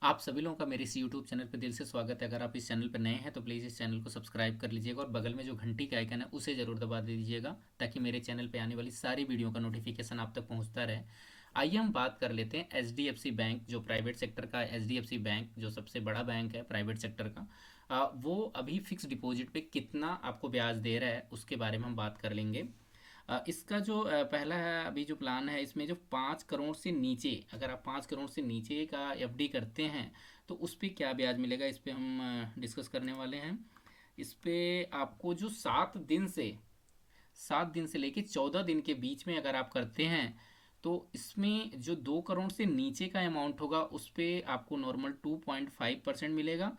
आप सभी लोगों का मेरे इस यूट्यूब चैनल पर दिल से स्वागत है। अगर आप इस चैनल पर नए हैं तो प्लीज़ इस चैनल को सब्सक्राइब कर लीजिएगा और बगल में जो घंटी का आइकन है उसे ज़रूर दबा दे दीजिएगा ताकि मेरे चैनल पर आने वाली सारी वीडियो का नोटिफिकेशन आप तक पहुंचता रहे। आइए हम बात कर लेते हैं एचडीएफसी बैंक, जो प्राइवेट सेक्टर का एचडीएफसी बैंक जो सबसे बड़ा बैंक है प्राइवेट सेक्टर का। वो अभी फिक्स डिपॉजिट पे कितना आपको ब्याज दे रहा है उसके बारे में हम बात कर लेंगे। इसका जो पहला है अभी जो प्लान है, इसमें जो 5 करोड़ से नीचे, अगर आप 5 करोड़ से नीचे का एफडी करते हैं तो उस पर क्या ब्याज मिलेगा, इस पे हम डिस्कस करने वाले हैं। इस पे आपको जो 7 दिन से लेके 14 दिन के बीच में अगर आप करते हैं तो इसमें जो 2 करोड़ से नीचे का अमाउंट होगा उस पे आपको नॉर्मल 2.5% मिलेगा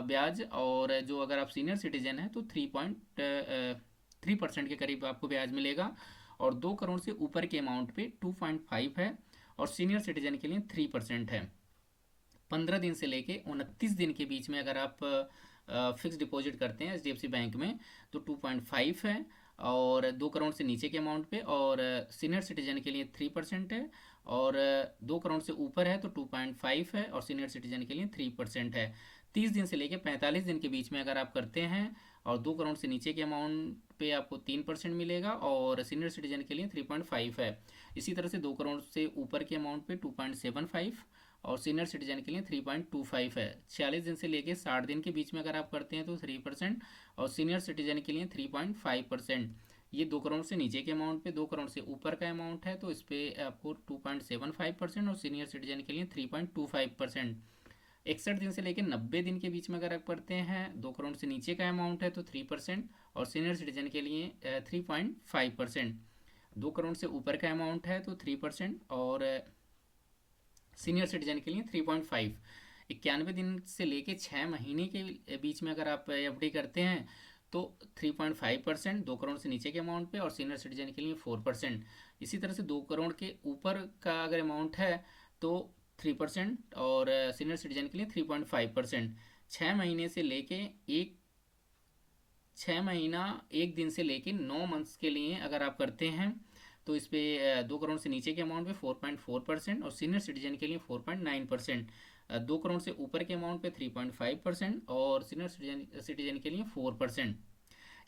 ब्याज। और जो अगर आप सीनियर सिटीजन हैं तो 3% के करीब आपको ब्याज मिलेगा। और 2 करोड़ से ऊपर के अमाउंट पे 2.5 है और सीनियर सिटीजन के लिए 3% है। 15 दिन से लेके 29 दिन के बीच में अगर आप फिक्स डिपॉजिट करते हैं एच बैंक में तो 2.5 है और 2 करोड़ से नीचे के अमाउंट पे। और सीनियर सिटीजन के लिए 3% है। और 2 करोड़ से ऊपर है तो 2.5 है और सीनियर सिटीजन के लिए 3% है। 30 दिन से लेके 45 दिन के बीच में अगर आप करते हैं और 2 करोड़ से नीचे के अमाउंट पे आपको 3% मिलेगा और सीनियर सिटीजन के लिए 3.5 है। इसी तरह से 2 करोड़ से ऊपर के अमाउंट पे 2.75 और सीनियर सिटीजन के लिए 3.25 है। 46 दिन से लेके 60 दिन के बीच में अगर आप करते हैं तो 3% और सीनियर सिटीजन के लिए 3.5%। ये 2 करोड़ से नीचे के अमाउंट पे, 2 करोड़ से ऊपर का अमाउंट है तो इस पर आपको 2.75% और सीनियर सिटीजन के लिए 3.25%। 61 दिन से लेकर 90 दिन के बीच में अगर आप करते हैं, 2 करोड़ से नीचे का अमाउंट है तो 3% और सीनियर सिटीजन के लिए 3.5%। 2 करोड़ से ऊपर का अमाउंट है तो 3% और सीनियर सिटीजन के लिए 3.5। 91 दिन से लेके 6 महीने के बीच में अगर आप एफडी करते हैं तो 3.5%, 2 करोड़ से नीचे के अमाउंट पे और सीनियर सिटीजन के लिए 4%। इसी तरह से 2 करोड़ के ऊपर का अगर अमाउंट है तो 3% और सीनियर सिटीजन के लिए 3.5%। 6 महीने से लेके एक 6 महीना 1 दिन से लेके 9 मंथ्स के लिए अगर आप करते हैं तो इस पे 2 करोड़ से नीचे के अमाउंट पे 4.4% और सीनियर सिटीजन के लिए 4.9%। 2 करोड़ से ऊपर के अमाउंट पे 3.5% और सीनियर सिटीजन के लिए 4%।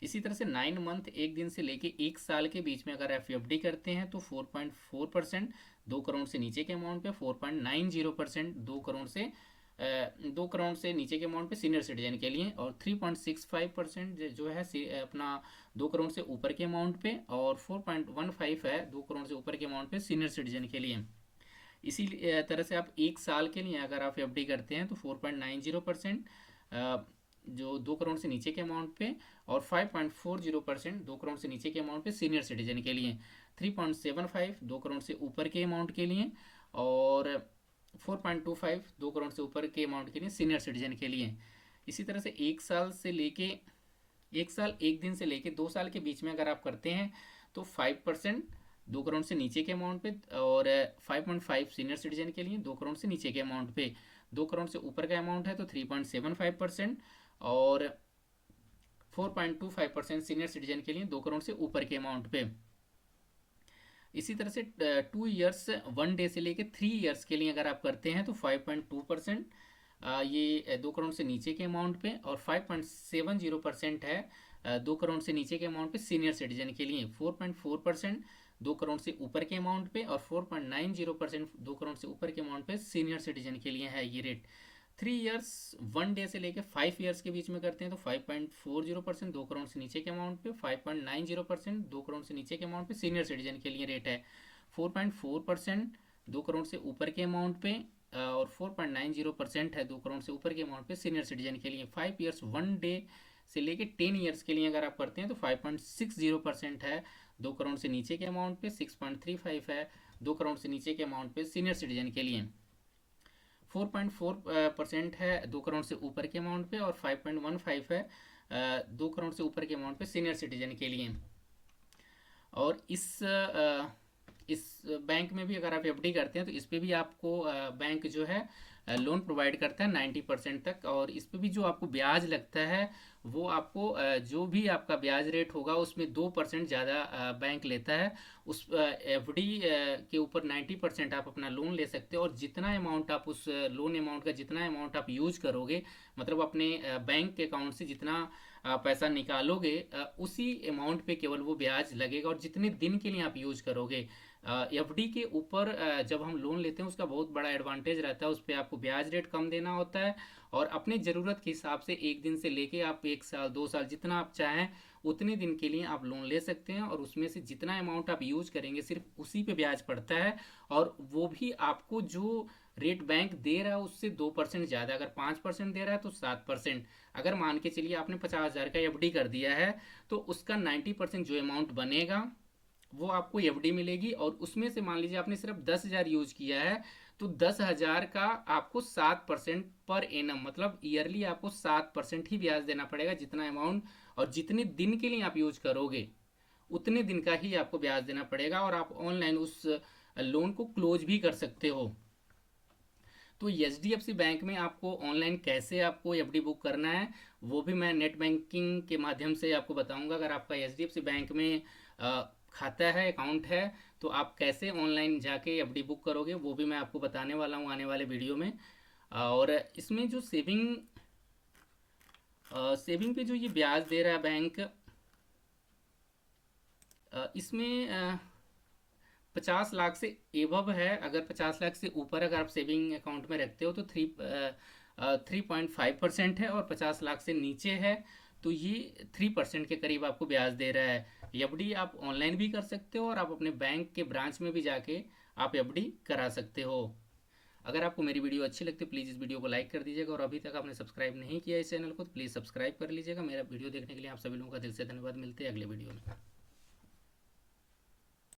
इसी तरह से 9 मंथ 1 दिन से लेके 1 साल के बीच में अगर आप एफडी करते हैं तो 4.4%। 2 करोड़ से नीचे के अमाउंट पे 4.90%। 2 करोड़ से नीचे के अमाउंट पे सीनियर सिटीजन के लिए और 3.65% जो है अपना 2 करोड़ से ऊपर के अमाउंट पे और 4.15 है 2 करोड़ से ऊपर के अमाउंट पे सीनियर सिटीजन के लिए। इसी तरह से आप 1 साल के लिए अगर आप एफडी करते हैं तो 4.90% जो 2 करोड़ से नीचे के अमाउंट पे और 5.40% 2 करोड़ से नीचे के अमाउंट पे सीनियर सिटीजन के लिए। 3.75 2 करोड़ से ऊपर के अमाउंट के लिए और 4.25 2 करोड़ से ऊपर के अमाउंट के लिए सीनियर सिटीजन के लिए। इसी तरह से 1 साल 1 दिन से लेके 2 साल के बीच में अगर आप करते हैं तो 5%, 2 करोड़ से नीचे के अमाउंट पे और 5.5 सीनियर सिटीजन के लिए 2 करोड़ से नीचे के अमाउंट पे। 2 करोड़ से ऊपर का अमाउंट है तो 3.75% और 4.25% सीनियर सिटीजन के लिए 2 करोड़ से ऊपर के अमाउंट पे। इसी तरह से 2 ईयर्स 1 डे से लेके 3 ईयर्स के लिए अगर आप करते हैं तो 5.2% ये 2 करोड़ से नीचे के अमाउंट पे और 5.70% है 2 करोड़ से नीचे के अमाउंट पे सीनियर सिटीजन के लिए। 4.4% 2 करोड़ से ऊपर के अमाउंट पे और 4.90% 2 करोड़ से ऊपर के अमाउंट पे सीनियर सिटीजन के लिए है ये रेट। 3 ईयर्स 1 डे से लेकर 5 ईयर्स के बीच में करते हैं तो 5.40% 2 करोड़ से नीचे के अमाउंट पे, 5.90% 2 करोड़ से नीचे के अमाउंट पे सीनियर सिटीजन के लिए रेट है। 4.4% 2 करोड़ से ऊपर के अमाउंट पे और 4.90% है 2 करोड़ से ऊपर के अमाउंट पे सीनियर सिटीजन के लिए। 5 ईयर्स 1 डे से लेके 10 ईयर्स के लिए अगर आप करते हैं तो 5.60% है 2 करोड़ से नीचे के अमाउंट पे, 6.35 है 2 करोड़ से नीचे के अमाउंट पे सीनियर सिटीजन के लिए। 4.4% है 2 करोड़ से ऊपर के अमाउंट पे और 5.15 है 2 करोड़ से ऊपर के अमाउंट पे सीनियर सिटीजन के लिए। और इस बैंक में भी अगर आप एफडी करते हैं तो इस पे भी आपको बैंक जो है लोन प्रोवाइड करता है 90% तक, और इस पे भी जो आपको ब्याज लगता है वो आपको जो भी आपका ब्याज रेट होगा उसमें 2% ज़्यादा बैंक लेता है। उस एफडी के ऊपर 90% आप अपना लोन ले सकते हो, और जितना अमाउंट आप उस लोन अमाउंट का जितना अमाउंट आप यूज करोगे, मतलब अपने बैंक के अकाउंट से जितना पैसा निकालोगे उसी अमाउंट पे केवल वो ब्याज लगेगा, और जितने दिन के लिए आप यूज करोगे। एफडी के ऊपर जब हम लोन लेते हैं उसका बहुत बड़ा एडवांटेज रहता है, उस पर आपको ब्याज रेट कम देना होता है, और अपनी ज़रूरत के हिसाब से एक दिन से लेके आप 1 साल 2 साल जितना आप चाहें उतने दिन के लिए आप लोन ले सकते हैं, और उसमें से जितना अमाउंट आप यूज करेंगे सिर्फ उसी पे ब्याज पड़ता है, और वो भी आपको जो रेट बैंक दे रहा है उससे 2% ज़्यादा। अगर 5% दे रहा है तो 7%। अगर मान के चलिए आपने 50,000 का एफडी कर दिया है तो उसका 90% जो अमाउंट बनेगा वो आपको एफडी मिलेगी, और उसमें से मान लीजिए आपने सिर्फ 10,000 यूज किया है तो 10,000 का आपको 7% पर एनम, मतलब ईयरली आपको 7% ही ब्याज देना पड़ेगा, जितना अमाउंट और जितने दिन के लिए आप यूज करोगे उतने दिन का ही आपको ब्याज देना पड़ेगा, और आप ऑनलाइन उस लोन को क्लोज भी कर सकते हो। तो एच बैंक में आपको ऑनलाइन कैसे आपको एफडी बुक करना है वो भी मैं नेट बैंकिंग के माध्यम से आपको बताऊंगा। अगर आपका एच बैंक में खाता है, अकाउंट है, तो आप कैसे ऑनलाइन जाके एफडी बुक करोगे वो भी मैं आपको बताने वाला हूँ आने वाले वीडियो में। और इसमें जो सेविंग पे जो ये ब्याज दे रहा है बैंक, इसमें 50 लाख से एबव है। अगर 50 लाख से ऊपर अगर आप सेविंग अकाउंट में रखते हो तो 3.5% है, और 50 लाख से नीचे है तो ये 3% के करीब आपको ब्याज दे रहा है। एफडी आप ऑनलाइन भी कर सकते हो, और आप अपने बैंक के ब्रांच में भी जाके आप एफडी करा सकते हो। अगर आपको मेरी वीडियो अच्छी लगती है प्लीज़ इस वीडियो को लाइक कर दीजिएगा, और अभी तक आपने सब्सक्राइब नहीं किया इस चैनल को तो प्लीज़ सब्सक्राइब कर लीजिएगा। मेरा वीडियो देखने के लिए आप सभी लोगों का दिल से धन्यवाद। मिलते हैं अगले वीडियो में।